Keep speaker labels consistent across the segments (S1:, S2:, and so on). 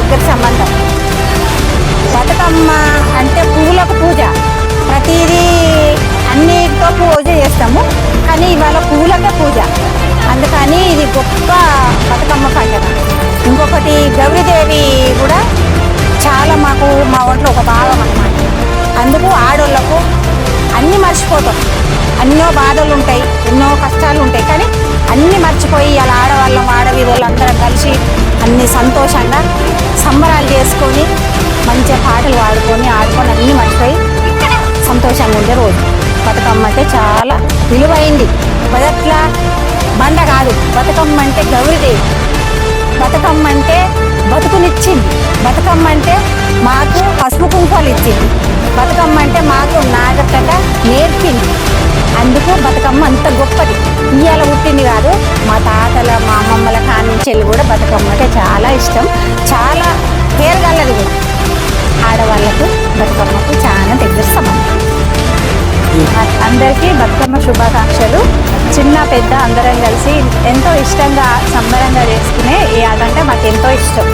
S1: దగ్గర సంబంధం. బతుకమ్మ అంటే పువ్వులకు పూజ, ప్రతిదీ అన్నిటితో పూజ చేస్తాము, కానీ ఇవాళ పువ్వులకే పూజ. అందుకని ఇది గొప్ప బతుకమ్మ పండుగ. ఇంకొకటి గౌరీదేవి కూడా చాలా మాకు మా ఒంట్లో ఒక భాగం అన్నమాట. అందుకు ఆడోళ్ళకు అన్నీ మర్చిపోతాం. ఎన్నో బాధలు ఉంటాయి, ఎన్నో కష్టాలు ఉంటాయి, కానీ అన్నీ మర్చిపోయి అలా ఆడవాళ్ళం ఆడవి వాళ్ళందరం కలిసి అన్ని సంతోషంగా సంబరాలు చేసుకొని మంచిగా పాటలు ఆడుకొని అన్నీ మర్చిపోయి సంతోషంగా ఉండే రోజు. బతుకమ్మ అంటే చాలా విలువైంది. మొదట్ల బండ కాదు, బతుకమ్మ అంటే గౌరీదేవి. బతుకమ్మ అంటే బతుకునిచ్చింది. బతుకమ్మ అంటే మాకు పసుపు కుంకుమలు ఇచ్చింది. బతుకమ్మ అంటే మాకు నాగరికత నేర్పింది. అందుకు బతుకమ్మ అంత గొప్పది. ఇయ్యాల పుట్టింది కాదు, మా తాతల మా అమ్మమ్మల కానించెల్లి కూడా బతుకమ్మ అంటే చాలా ఇష్టం, చాలా పేరుగలది కూడా. ఆడవాళ్ళకు బతుకమ్మకు చాలా దగ్గర సంబంధం. అందరికీ బతుకమ్మ శుభాకాంక్షలు. చిన్న పెద్ద అందరం కలిసి ఎంతో ఇష్టంగా సంబరంగా చేసుకునే ఈ ఆట అంటే మాకు ఎంతో ఇష్టం.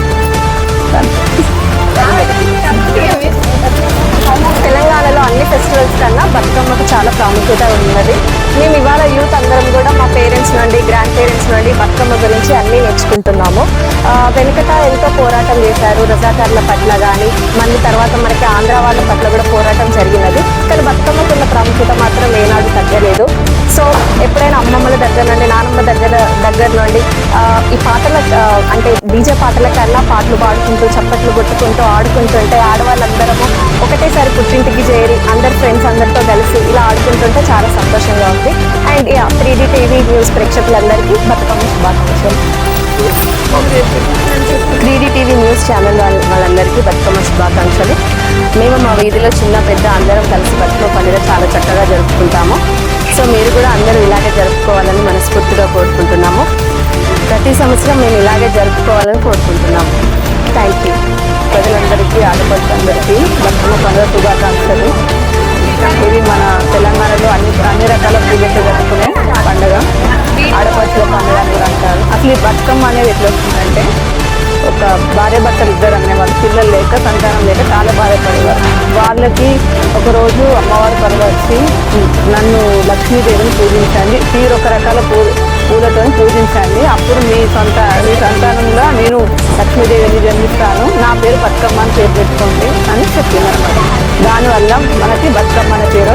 S2: తెలంగాణలో అన్ని ఫెస్టివల్స్ కన్నా బతుకమ్మకు చాలా ప్రాముఖ్యత ఉన్నది. మేము ఇవాళ యూత్ అందరం కూడా మా పేరెంట్స్ నుండి గ్రాండ్ పేరెంట్స్ నుండి బతుకమ్మ గురించి అన్నీ నేర్చుకుంటున్నాము. వెనుకట ఎంతో పోరాటం చేశారు రజాకార్ల పట్ల కానీ, మళ్ళీ తర్వాత మనకి ఆంధ్ర వాళ్ళ పట్ల కూడా పోరాటం జరిగినది. కానీ బతుకమ్మకున్న ప్రాముఖ్యత మాత్రం ఏనాడు తగ్గలేదు. సో ఎప్పుడైనా అమ్మమ్మల దగ్గర నుండి నానమ్మ దగ్గర నుండి ఈ పాటల అంటే డీజే పాటల కన్నా పాటలు పాడుకుంటూ చప్పట్లు కొట్టుకుంటూ ఆడుకుంటుంటే ఆడవాళ్ళందరము ఒకటేసారి పుట్టింటికి చేరి అందరు ఫ్రెండ్స్ అందరితో కలిసి ఇలా ఆడుకుంటుంటే చాలా సంతోషంగా ఉంది. అండ్ 3D టీవీ న్యూస్ ప్రేక్షకులందరికీ బతుకమ్మ శుభాకాంక్షలు. 3D టీవీ న్యూస్ ఛానల్ వాళ్ళందరికీ బతుకమ్మ శుభాకాంక్షలు. మేము మా వీధిలో చిన్న పెద్ద అందరం కలిసి బతుకమ్మ పండుగ చాలా చక్కగా జరుపుకుంటాము. సో మీరు కూడా అందరూ ఇలాగే జరుపుకోవాలని మనస్ఫూర్తిగా కోరుకుంటున్నాము. ప్రతి సంవత్సరం మేము ఇలాగే జరుపుకోవాలని కోరుకుంటున్నాము. Thank you. ప్రజలందరికీ ఆడపడులందరికీ బతుకమ్మ పండుగ శుభాకాంక్షలు. ఇది మన తెలంగాణలో అన్ని రకాల పూజలు జరుపుకునే పండుగ, ఆడపడుచుల పండుగ అని కూడా అంటారు. అసలు ఈ బతుకమ్మ అనేది ఎట్లా వస్తుందంటే, ఒక భార్య భర్తలు ఇద్దరు అనేవాళ్ళు పిల్లలు లేక సంతానం లేక చాలా బాధపడేవారు. వాళ్ళకి ఒకరోజు అమ్మవారి పర్వ వచ్చి నన్ను లక్ష్మీదేవిని పూజించండి, తీరొక రకాల పూలతో పూజించండి, అప్పుడు మీ సంతానంలో నేను లక్ష్మీదేవిని జన్మిస్తాను, నా పేరు బతుకమ్మ అని పేరు పెట్టుకోండి అని చెప్పింది అనమాట. దానివల్ల మనకి బతుకమ్మ అనే పేరు